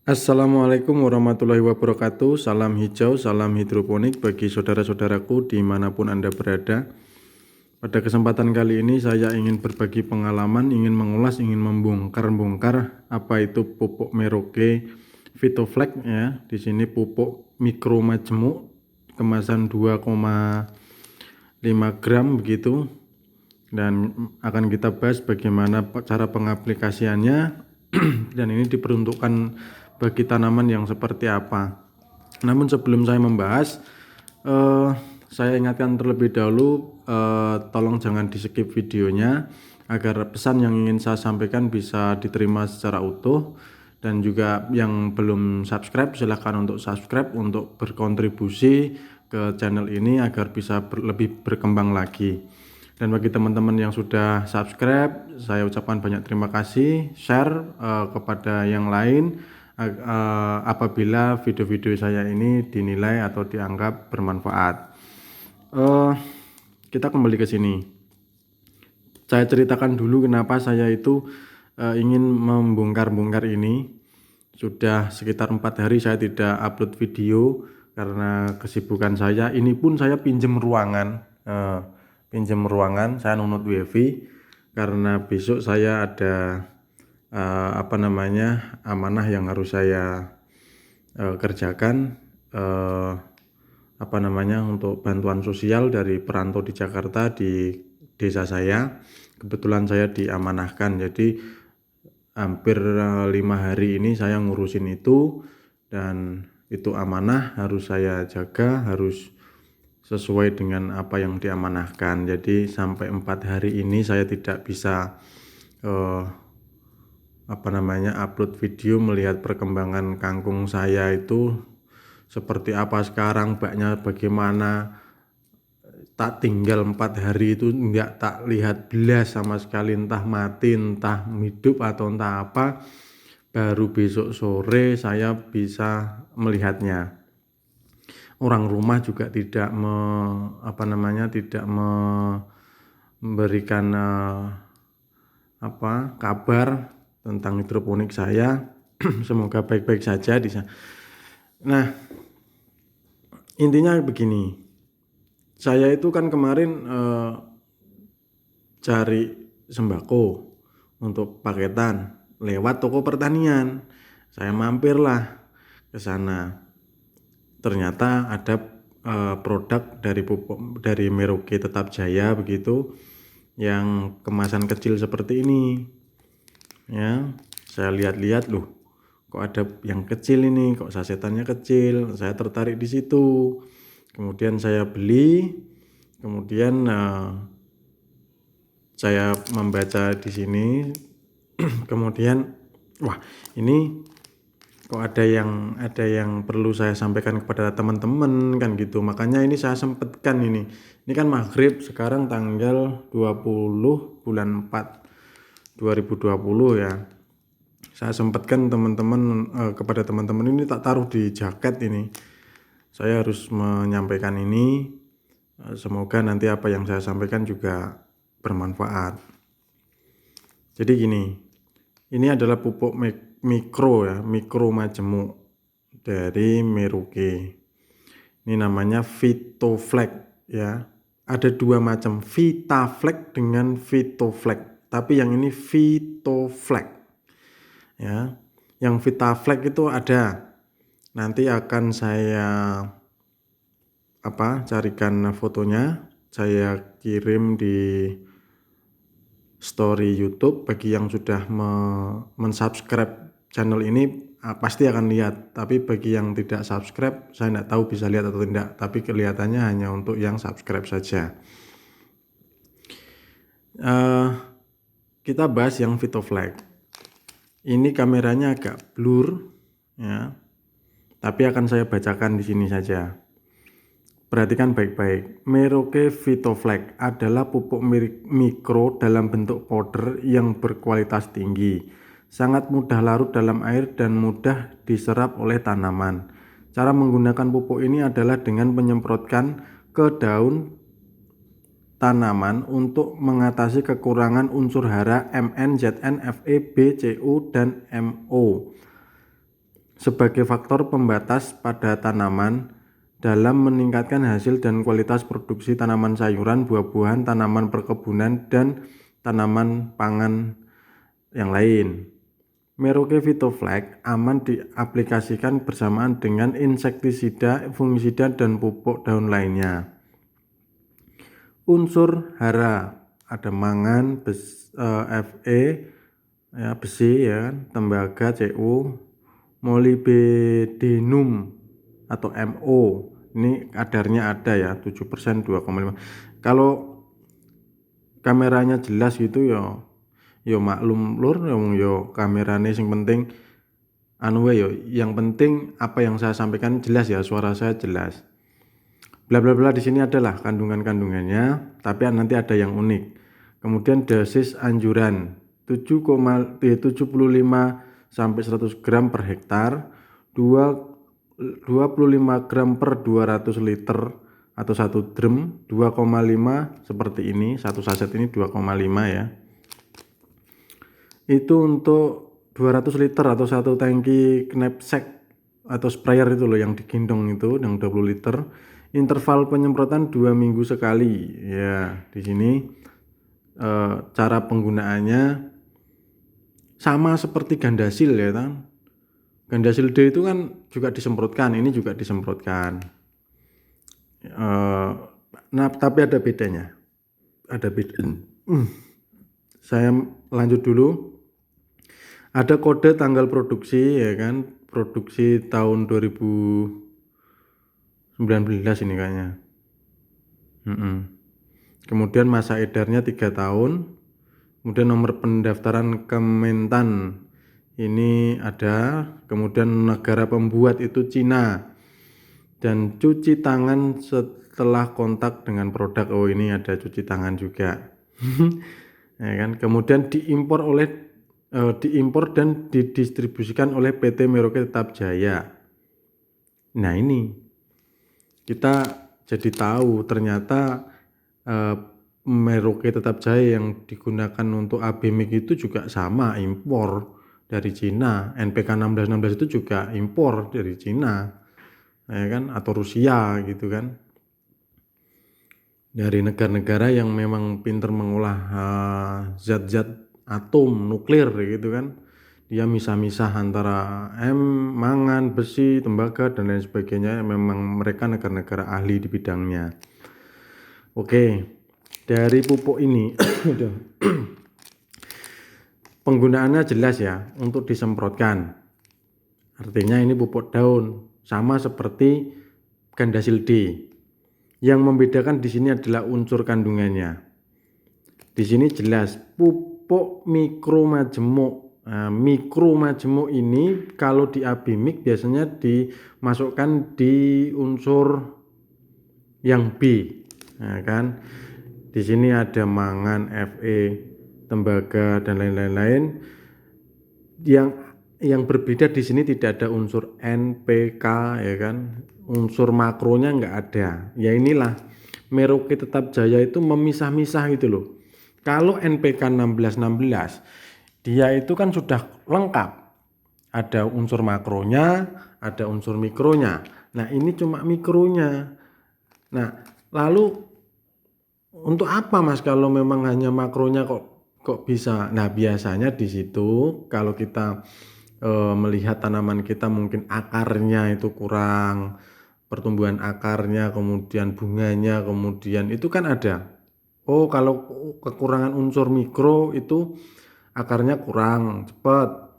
Assalamualaikum warahmatullahi wabarakatuh. Salam hijau, salam hidroponik bagi saudara-saudaraku dimanapun Anda berada. Pada kesempatan kali ini saya ingin berbagi pengalaman, ingin mengulas, ingin membongkar apa itu pupuk Merauke Vitoflex ya. Di sini pupuk mikro majemuk kemasan 2,5 gram begitu. Dan akan kita bahas bagaimana cara pengaplikasiannya dan ini diperuntukkan bagi tanaman yang seperti apa. Namun sebelum saya membahas, saya ingatkan terlebih dahulu, tolong jangan di skip videonya agar pesan yang ingin saya sampaikan bisa diterima secara utuh. Dan juga yang belum subscribe silahkan untuk subscribe untuk berkontribusi ke channel ini agar bisa lebih berkembang lagi. Dan bagi teman-teman yang sudah subscribe, saya ucapkan banyak terima kasih. Share kepada yang lain apabila video-video saya ini dinilai atau dianggap bermanfaat. Kita kembali ke sini. Saya ceritakan dulu kenapa saya itu ingin membongkar-bongkar ini. Sudah sekitar 4 hari saya tidak upload video karena kesibukan saya. Ini pun saya pinjam ruangan. Saya nunut wifi karena besok saya ada amanah yang harus saya kerjakan untuk bantuan sosial dari perantau di Jakarta di desa saya. Kebetulan saya diamanahkan, jadi hampir 5 hari ini saya ngurusin itu, dan itu amanah harus saya jaga, harus sesuai dengan apa yang diamanahkan. Jadi sampai 4 hari ini saya tidak bisa upload video melihat perkembangan kangkung saya itu seperti apa sekarang, baknya bagaimana. Tak tinggal 4 hari itu enggak tak lihat belas sama sekali, entah mati, entah hidup atau entah apa. Baru besok sore saya bisa melihatnya. Orang rumah juga tidak memberikan kabar tentang hidroponik saya. Semoga baik-baik saja di sana. Nah, intinya begini. Saya itu kan kemarin cari sembako untuk paketan lewat toko pertanian. Saya mampirlah ke sana. Ternyata ada produk dari Merauke Tetap Jaya begitu, yang kemasan kecil seperti ini. Ya, saya lihat-lihat, loh, kok ada yang kecil ini, kok sasetannya kecil. Saya tertarik di situ. Kemudian saya beli. Kemudian saya membaca di sini. Kemudian, wah, ini kok ada yang perlu saya sampaikan kepada teman-teman kan gitu. Makanya ini saya sempatkan ini. Ini kan maghrib sekarang tanggal 20 bulan 4 2020 ya. Saya sempatkan kepada teman-teman ini, tak taruh di jaket ini. Saya harus menyampaikan ini. Semoga nanti apa yang saya sampaikan juga bermanfaat. Jadi gini. Ini adalah pupuk mikro majemuk dari Merauke. Ini namanya Vitoflex ya. Ada 2 macam, Vitaflex dengan Vitoflex. Tapi yang ini Vitoflex. Ya. Yang Vitaflex itu ada. Nanti akan saya carikan fotonya, saya kirim di story YouTube. Bagi yang sudah mensubscribe channel ini pasti akan lihat, tapi bagi yang tidak subscribe saya tidak tahu bisa lihat atau tidak, tapi kelihatannya hanya untuk yang subscribe saja. Kita bahas yang Vitoflex. Ini kameranya agak blur ya, tapi akan saya bacakan di sini saja. Perhatikan baik-baik. Merauke Vitoflex adalah pupuk mikro dalam bentuk powder yang berkualitas tinggi, sangat mudah larut dalam air dan mudah diserap oleh tanaman. Cara menggunakan pupuk ini adalah dengan menyemprotkan ke daun tanaman untuk mengatasi kekurangan unsur hara Mn, Zn, Fe, B, Cu, dan Mo. sebagai faktor pembatas pada tanaman dalam meningkatkan hasil dan kualitas produksi tanaman sayuran, buah-buahan, tanaman perkebunan, dan tanaman pangan yang lain. Merauke Phytoflex aman diaplikasikan bersamaan dengan insektisida, fungisida, dan pupuk daun lainnya. Unsur hara ada mangan, Fe, ya, besi, ya, tembaga, Cu, molybdenum atau Mo. Ini kadarnya ada ya, 7%, 2,5. Kalau kameranya jelas gitu ya maklum lur, yo kamerane sing penting yang penting apa yang saya sampaikan jelas ya, suara saya jelas. Bla bla bla di sini adalah kandungannya, tapi nanti ada yang unik. Kemudian dosis anjuran 75 sampai 100 gram per hektar, 25 gram per 200 liter atau 1 drum, 2,5 seperti ini, satu saset ini 2,5 ya. Itu untuk 200 liter atau satu tangki knapsack atau sprayer itu loh yang digendong itu yang 20 liter. Interval penyemprotan 2 minggu sekali ya. Di sini cara penggunaannya sama seperti Gandasil ya kan. Gandasil D itu kan juga disemprotkan, ini juga disemprotkan. Nah tapi ada bedanya, ada bedanya. Saya lanjut dulu. Ada kode tanggal produksi ya kan, produksi tahun 2019 ini kayaknya. Kemudian masa edarnya 3 tahun. Kemudian nomor pendaftaran Kementan ini ada. Kemudian negara pembuat itu Cina. Dan cuci tangan setelah kontak dengan produk. Oh ini ada cuci tangan juga. Ya kan. Kemudian diimpor dan didistribusikan oleh PT Merauke Tetap Jaya. Nah ini kita jadi tahu ternyata Merauke Tetap Jaya yang digunakan untuk AB-Mik itu juga sama impor dari Cina. NPK 1616 itu juga impor dari Cina, ya kan, atau Rusia gitu kan, dari negara-negara yang memang pintar mengolah zat-zat atom nuklir gitu kan. Dia misah-misah antara mangan, besi, tembaga dan lain sebagainya. Memang mereka negara-negara ahli di bidangnya. Oke, dari pupuk ini penggunaannya jelas ya, untuk disemprotkan. Artinya ini pupuk daun, sama seperti Gandasil D. Yang membedakan di sini adalah unsur kandungannya. Di sini jelas pupuk mikromajemuk. Nah, mikromajemuk ini kalau di AB-Mik biasanya dimasukkan di unsur yang B, ya kan. Di sini ada mangan, Fe, tembaga dan lain-lain. Yang berbeda di sini tidak ada unsur NPK ya kan. Unsur makronya nggak ada. Ya inilah Merauke Tetap Jaya itu memisah-misah gitu loh. Kalau NPK 1616 dia itu kan sudah lengkap. Ada unsur makronya, ada unsur mikronya. Nah, ini cuma mikronya. Nah, lalu untuk apa Mas kalau memang hanya makronya kok bisa? Nah, biasanya di situ kalau kita melihat tanaman kita mungkin akarnya itu kurang, pertumbuhan akarnya, kemudian bunganya, kemudian itu kan ada. Oh, kalau kekurangan unsur mikro itu akarnya kurang cepat,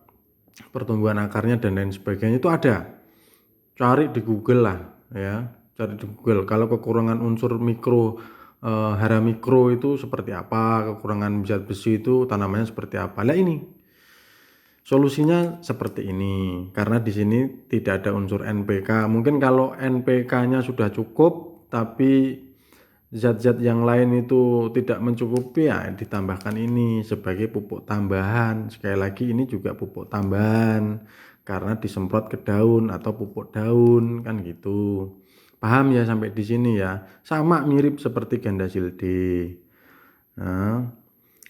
pertumbuhan akarnya dan lain sebagainya itu ada. Cari di Google lah ya, cari di Google. Kalau kekurangan unsur mikro, hara mikro itu seperti apa, kekurangan zat besi itu tanamannya seperti apa. Lah ini solusinya seperti ini, karena di sini tidak ada unsur NPK. Mungkin kalau NPK-nya sudah cukup, tapi zat-zat yang lain itu tidak mencukupi, ya ditambahkan ini sebagai pupuk tambahan. Sekali lagi ini juga pupuk tambahan karena disemprot ke daun atau pupuk daun kan gitu. Paham ya sampai di sini ya? Sama mirip seperti Gandasil D. Nah,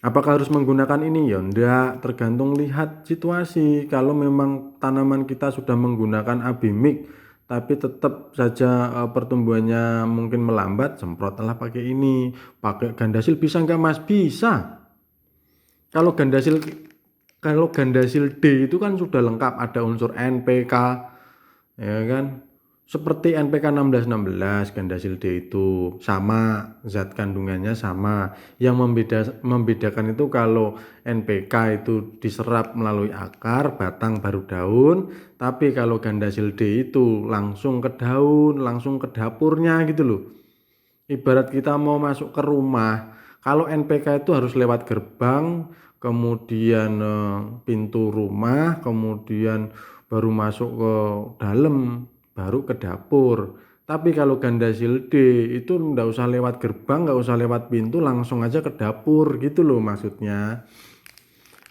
Apakah harus menggunakan ini? Ya enggak, tergantung lihat situasi. Kalau memang tanaman kita sudah menggunakan abimik tapi tetap saja pertumbuhannya mungkin melambat, semprotlah pakai ini. Pakai gandasil bisa enggak Mas? Bisa. Kalau gandasil kalau gandasil D itu kan sudah lengkap, ada unsur NPK, ya kan? Seperti NPK 1616 gandasil D itu sama, zat kandungannya sama. Yang membedakan itu kalau NPK itu diserap melalui akar, batang baru daun, tapi kalau gandasil D itu langsung ke daun, langsung ke dapurnya gitu loh. Ibarat kita mau masuk ke rumah, kalau NPK itu harus lewat gerbang, kemudian pintu rumah, kemudian baru masuk ke dalam, baru ke dapur. Tapi kalau gandasil D itu nggak usah lewat gerbang, nggak usah lewat pintu, langsung aja ke dapur gitu loh maksudnya.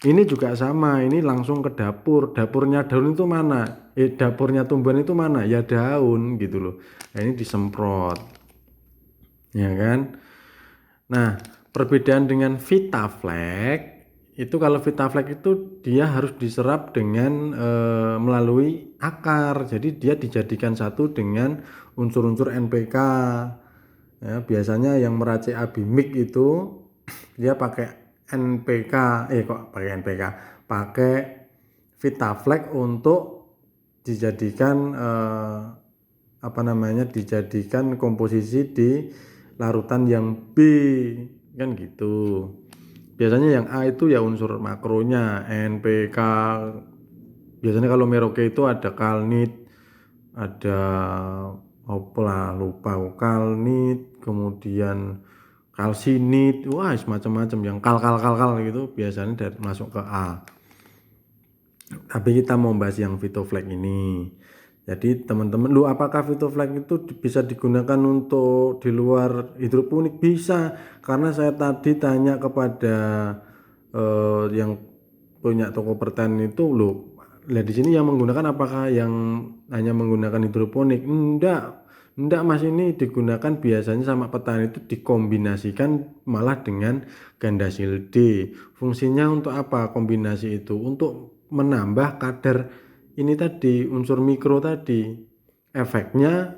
Ini juga sama, ini langsung ke dapur. Dapurnya daun itu mana? Dapurnya tumbuhan itu mana? Ya daun gitu loh. Nah, ini disemprot, ya kan? Nah, perbedaan dengan Vitaflex itu, kalau Vitaflex itu dia harus diserap dengan melalui akar. Jadi dia dijadikan satu dengan unsur-unsur NPK. Ya, biasanya yang meracik abimik itu dia pakai NPK, kok pakai NPK, pakai Vitaflex untuk dijadikan dijadikan komposisi di larutan yang B kan gitu. Biasanya yang A itu ya unsur makronya NPK. Biasanya kalau Merauke itu ada kalnit, ada lupa kalnit, kemudian kalsinit, wah semacam-macam yang kal gitu biasanya dari masuk ke A. Tapi kita mau bahas yang Vitoflex ini. Jadi teman-teman, apakah Vitoflex itu bisa digunakan untuk di luar hidroponik? Bisa, karena saya tadi tanya kepada yang punya toko pertanian itu, lihat di sini yang menggunakan apakah yang hanya menggunakan hidroponik? Enggak Mas, ini digunakan biasanya sama petani itu dikombinasikan malah dengan gandasil D. Fungsinya untuk apa kombinasi itu? Untuk menambah kadar ini tadi, unsur mikro tadi. Efeknya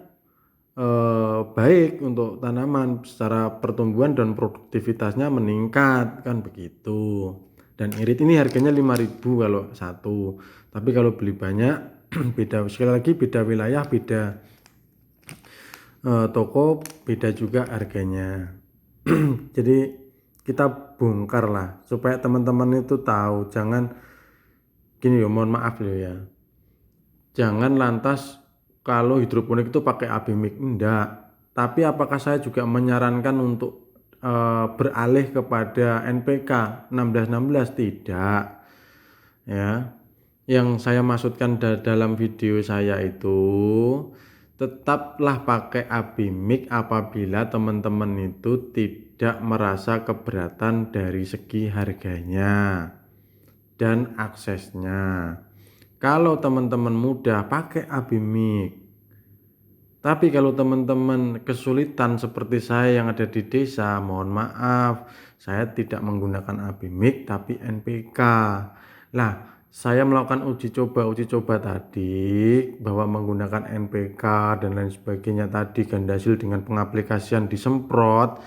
baik untuk tanaman, secara pertumbuhan dan produktivitasnya meningkat kan begitu. Dan irit ini harganya 5.000 kalau satu, tapi kalau beli banyak beda, sekali lagi beda wilayah, beda toko, beda juga harganya. Jadi kita bongkar lah supaya teman-teman itu tahu, jangan gini ya, mohon maaf loh ya, jangan lantas kalau hidroponik itu pakai abimik, enggak. Tapi apakah saya juga menyarankan untuk beralih kepada NPK 1616? Tidak ya. Yang saya maksudkan dalam video saya itu, tetaplah pakai abimik apabila teman-teman itu tidak merasa keberatan dari segi harganya dan aksesnya. Kalau teman-teman mudah, pakai abimik. Tapi kalau teman-teman kesulitan seperti saya yang ada di desa, mohon maaf, saya tidak menggunakan abimik tapi NPK. Lah, saya melakukan uji coba tadi bahwa menggunakan NPK dan lain sebagainya tadi, gandasil dengan pengaplikasian disemprot,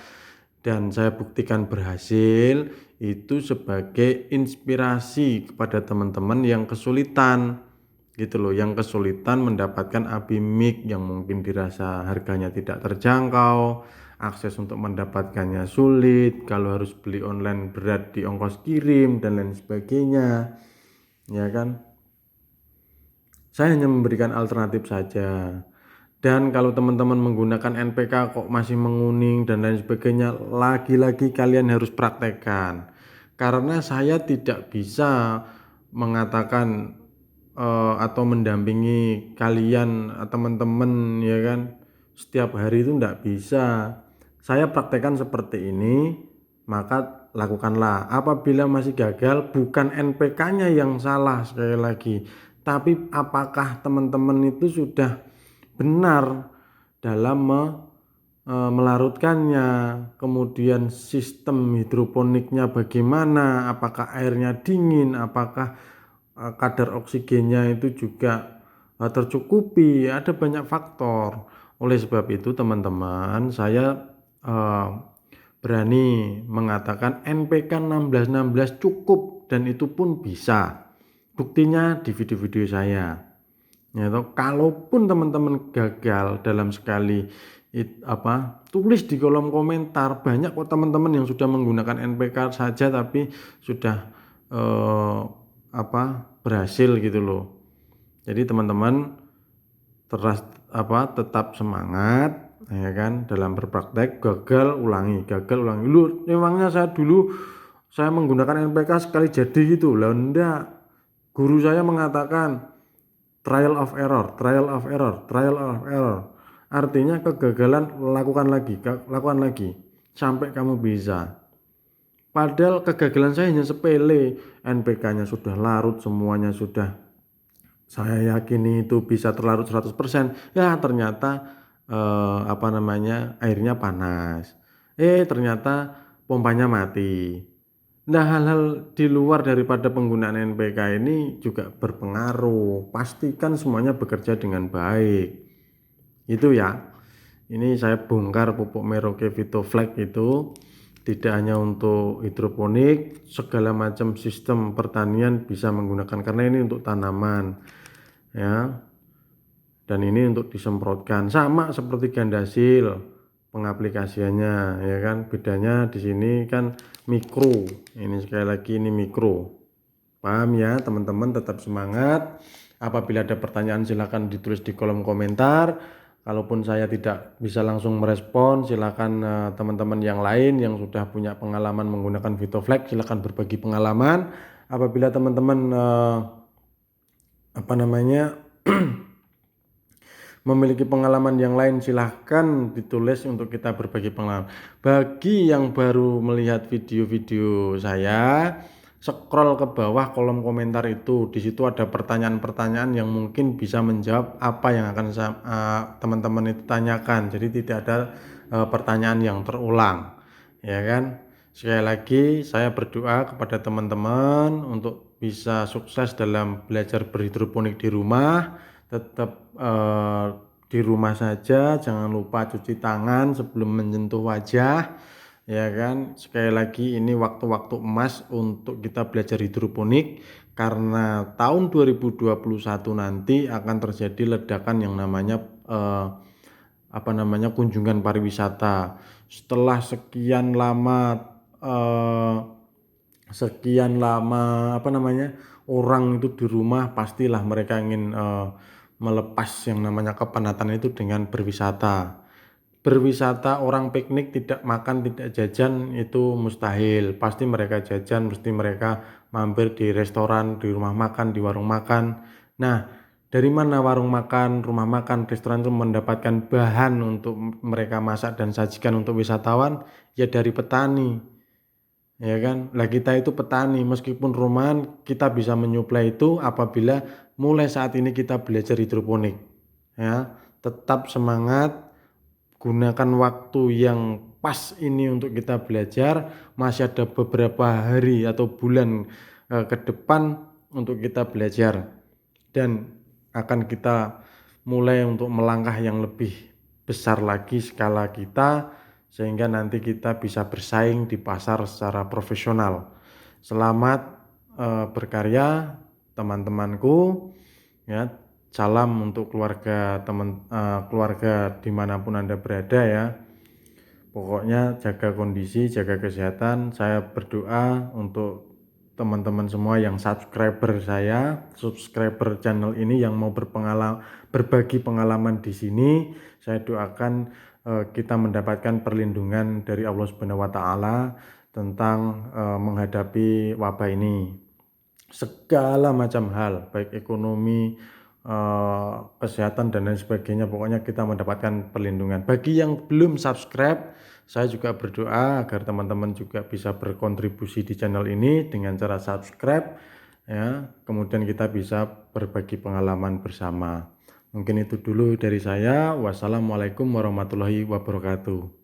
dan saya buktikan berhasil. Itu sebagai inspirasi kepada teman-teman yang kesulitan gitu loh, yang kesulitan mendapatkan abimik, yang mungkin dirasa harganya tidak terjangkau, akses untuk mendapatkannya sulit, kalau harus beli online berat di ongkos kirim dan lain sebagainya, ya kan. Saya hanya memberikan alternatif saja. Dan kalau teman-teman menggunakan NPK kok masih menguning dan lain sebagainya, lagi-lagi kalian harus praktekkan. Karena saya tidak bisa mengatakan atau mendampingi kalian teman-teman, ya kan, setiap hari itu enggak bisa. Saya praktekkan seperti ini, maka lakukanlah. Apabila masih gagal, bukan NPK-nya yang salah, sekali lagi, tapi apakah teman-teman itu sudah benar dalam melarutkannya, kemudian sistem hidroponiknya bagaimana, apakah airnya dingin, apakah kadar oksigennya itu juga tercukupi, ada banyak faktor. Oleh sebab itu teman-teman, saya berani mengatakan NPK 1616 cukup dan itu pun bisa. Buktinya di video-video saya. Ya, kalaupun teman-teman gagal dalam sekali tulis di kolom komentar. Banyak kok teman-teman yang sudah menggunakan NPK saja tapi sudah berhasil gitu loh. Jadi teman-teman tetap semangat ya kan dalam berpraktek. Gagal ulangi. Lu memangnya saya menggunakan NPK sekali jadi gitu lah? Enggak. Guru saya mengatakan trial of error. Artinya kegagalan lakukan lagi sampai kamu bisa. Padahal kegagalan saya hanya sepele, NPK-nya sudah larut, semuanya sudah saya yakini itu bisa terlarut 100%. Ya ternyata airnya panas. Ternyata pompanya mati. Nah, hal-hal di luar daripada penggunaan NPK ini juga berpengaruh. Pastikan semuanya bekerja dengan baik. Itu ya. Ini saya bongkar pupuk Merauke VitoFlex itu tidak hanya untuk hidroponik, segala macam sistem pertanian bisa menggunakan karena ini untuk tanaman. Ya. Dan ini untuk disemprotkan sama seperti gandasil pengaplikasiannya ya kan. Bedanya di sini kan mikro. Ini sekali lagi ini mikro. Paham ya teman-teman, tetap semangat. Apabila ada pertanyaan silakan ditulis di kolom komentar. Kalaupun saya tidak bisa langsung merespon, silakan teman-teman yang lain yang sudah punya pengalaman menggunakan VitoFlex silakan berbagi pengalaman. Apabila teman-teman memiliki pengalaman yang lain silahkan ditulis untuk kita berbagi pengalaman. Bagi yang baru melihat video-video saya, scroll ke bawah kolom komentar itu. Di situ ada pertanyaan-pertanyaan yang mungkin bisa menjawab apa yang akan teman-teman itu tanyakan. Jadi tidak ada pertanyaan yang terulang. Ya kan? Sekali lagi saya berdoa kepada teman-teman untuk bisa sukses dalam belajar berhidroponik di rumah. Tetap di rumah saja, jangan lupa cuci tangan sebelum menyentuh wajah ya kan. Sekali lagi ini waktu-waktu emas untuk kita belajar hidroponik karena tahun 2021 nanti akan terjadi ledakan yang namanya kunjungan pariwisata. Setelah sekian lama orang itu di rumah, pastilah mereka ingin melepas yang namanya kepenatan itu dengan berwisata. Orang piknik tidak makan tidak jajan itu mustahil, pasti mereka jajan, mesti mereka mampir di restoran, di rumah makan, di warung makan. Nah, dari mana warung makan, rumah makan, restoran itu mendapatkan bahan untuk mereka masak dan sajikan untuk wisatawan? Ya dari petani. Ya kan, lah kita itu petani, meskipun rumahan kita bisa menyuplai itu apabila mulai saat ini kita belajar hidroponik ya. Tetap semangat, gunakan waktu yang pas ini untuk kita belajar. Masih ada beberapa hari atau bulan ke depan untuk kita belajar dan akan kita mulai untuk melangkah yang lebih besar lagi skala kita, sehingga nanti kita bisa bersaing di pasar secara profesional. Selamat berkarya teman-temanku ya. Salam untuk keluarga keluarga dimanapun Anda berada ya. Pokoknya jaga kondisi, jaga kesehatan. Saya berdoa untuk teman-teman semua yang subscriber channel ini yang mau berbagi pengalaman di sini. Saya doakan kita mendapatkan perlindungan dari Allah Subhanahu wa taala tentang menghadapi wabah ini. Segala macam hal, baik ekonomi, kesehatan dan lain sebagainya, pokoknya kita mendapatkan perlindungan. Bagi yang belum subscribe, saya juga berdoa agar teman-teman juga bisa berkontribusi di channel ini dengan cara subscribe ya. Kemudian kita bisa berbagi pengalaman bersama. Mungkin itu dulu dari saya. Wassalamualaikum warahmatullahi wabarakatuh.